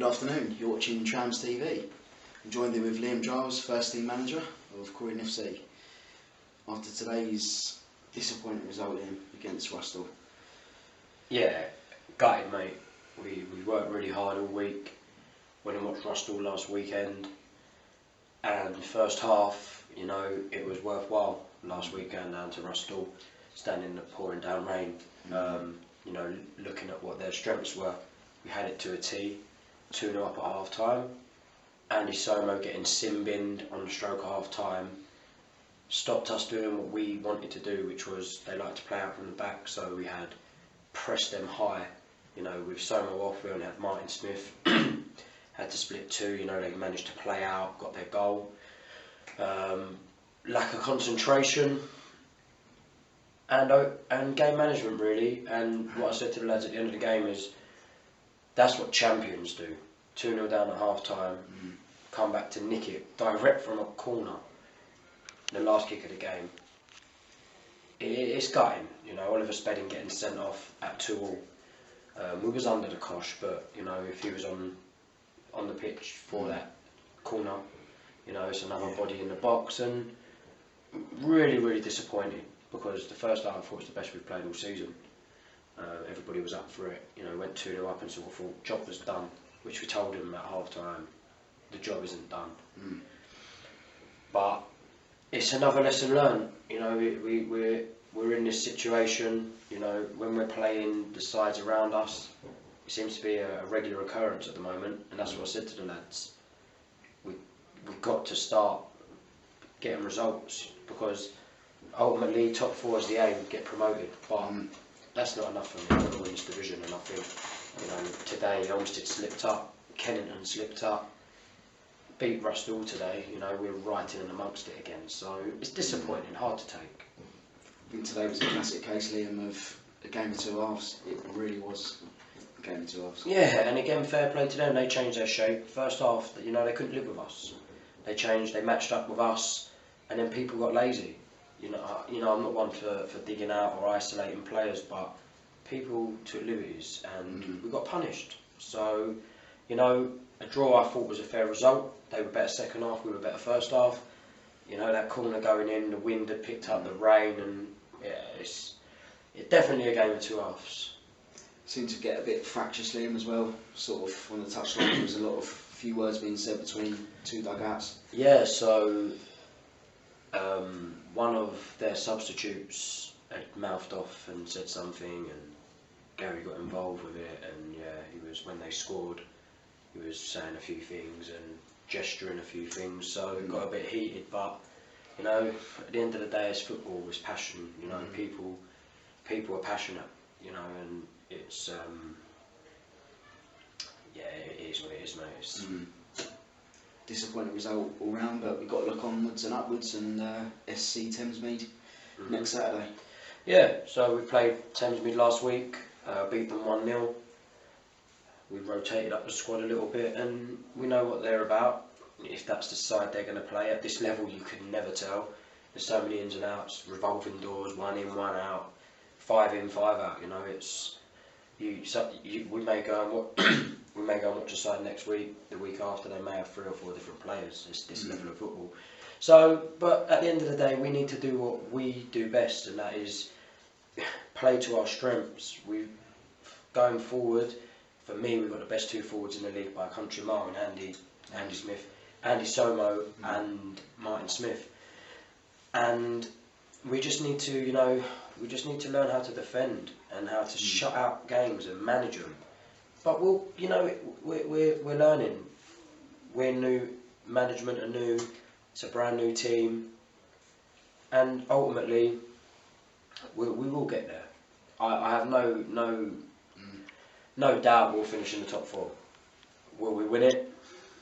Good afternoon, you're watching Trams TV. I'm joined here with Liam Giles, first team manager of Croydon FC. After today's disappointing result against Rusthall. Yeah, gutted mate. We worked really hard all week. Went and watched Rusthall last weekend, and the first half, you know, it was worthwhile last week going down to Rusthall, standing in the pouring down rain. You know, looking at what their strengths were, we had it to a T. 2-0 up at half time. Andy Somo getting sin-binned on the stroke of half time stopped us doing what we wanted to do, which was they like to play out from the back, so we had pressed them high. You know, with Somo off, we only had Martin Smith. Had to split two, you know, they managed to play out, got their goal. Lack of concentration and game management really. And what I said to the lads at the end of the game is, that's what champions do. 2-0 down at half time, come back to nick it direct from a corner, the last kick of the game. It's gutting, you know. Oliver Spedding getting sent off at 2-2. We was under the cosh, but you know, if he was on the pitch for that corner, you know, it's another body in the box. And really disappointed, because the first half I thought was the best we've played all season. Everybody was up for it, you know, went 2-0 up and sort of thought job was done, which we told him at half time, the job isn't done. But it's another lesson learned, you know. We're in this situation, you know, when we're playing the sides around us, it seems to be a regular occurrence at the moment, and that's what I said to the lads. We've got to start getting results, because ultimately top four is the aim, get promoted, but that's not enough for me. I want to win this division, and I think, you know, today Olmsted slipped up, Kennington slipped up, beat Rusthall today, you know, we're right in and amongst it again, so it's disappointing, hard to take. I think today was a classic case, Liam, of a game of two halves. It really was a game of two halves. Yeah, and again, fair play to them, they changed their shape. First half, you know, they couldn't live with us. They changed, they matched up with us, and then people got lazy. You know, I'm not one for digging out or isolating players, but people took liberties and we got punished. So, you know, a draw I thought was a fair result. They were better second half, we were better first half. You know, that corner going in, the wind had picked up the rain, and yeah, it's definitely a game of two halves. Seemed to get a bit fractious, Liam, as well. Sort of on the touchline, there was a few words being said between two dugouts. Yeah, so one of their substitutes had mouthed off and said something, and Gary got involved with it, and yeah, he was, when they scored, he was saying a few things and gesturing a few things, so it got a bit heated. But you know, at the end of the day, it's football, it's passion, you know. People are passionate, you know, and it's yeah, it is what it is, mate. It's disappointing result all round, but we've got to look onwards and upwards, and SC Thamesmead next Saturday. Yeah, so we played Thamesmead last week, beat them 1-0. We rotated up the squad a little bit, and we know what they're about. If that's the side they're going to play at this level, you can never tell. There's so many ins and outs, revolving doors, 1 in, 1 out, 5 in, 5 out. You know, it's we may go and watch a side next week. The week after, they may have 3 or 4 different players. It's this level of football. So, but at the end of the day, we need to do what we do best, and that is play to our strengths. Going forward, for me, we've got the best 2 forwards in the league by a country mile, and Andy Smith, Andy Somo, and Martin Smith. And we just need to, you know, learn how to defend and how to shut out games and manage them. But we'll, you know, we're learning. We're new, management are new. It's a brand new team, and ultimately, we will get there. I have no doubt we'll finish in the top 4. Will we win it?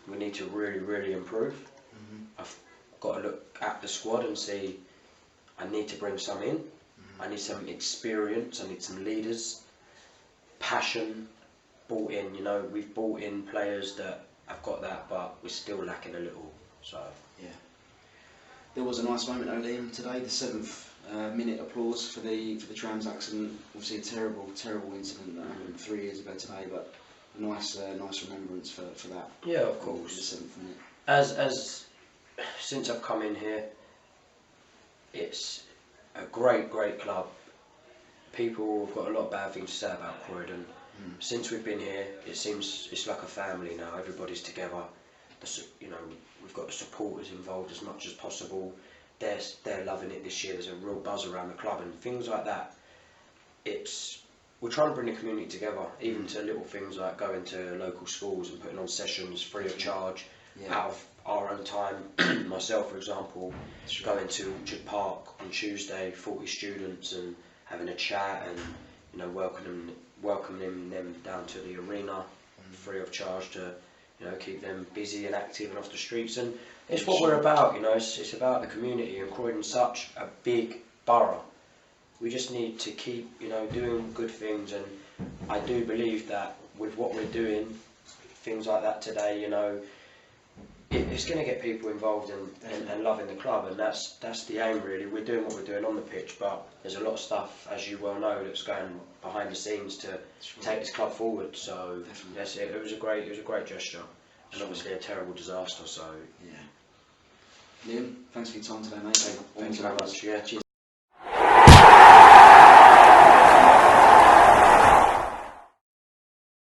We need to really improve. I've got to look at the squad and see, I need to bring some in. I need some experience, I need some leaders, passion, brought in, you know, we've brought in players that have got that, but we're still lacking a little, so. Yeah. There was a nice moment though, Liam, today, the 7th minute applause for the Trams accident. Obviously a terrible incident that happened 3 years ago today, but a nice remembrance for that. Yeah, of course. The 7th minute. As since I've come in here, it's a great club. People have got a lot of bad things to say about Croydon. Since we've been here, it seems it's like a family now. Everybody's together. We've got the supporters involved as much as possible. They're loving it this year. There's a real buzz around the club and things like that. We're trying to bring the community together, even to little things like going to local schools and putting on sessions free of charge, out of our own time. Myself, for example, going to Orchard Park on Tuesday, 40 students, and having a chat and welcoming them down to the arena free of charge to keep them busy and active and off the streets. And it's what we're about. It's about the community, and Croydon's such a big borough. We just need to keep doing good things, and I do believe that with what we're doing, things like that today, it's going to get people involved and loving the club, and that's the aim really. We're doing what we're doing on the pitch, but there's a lot of stuff, as you well know, that's going behind the scenes to take this club forward. So that's it. It was a great gesture, and obviously a terrible disaster. So yeah. Liam, thanks for your time today, mate. Thanks very much. Yeah, cheers.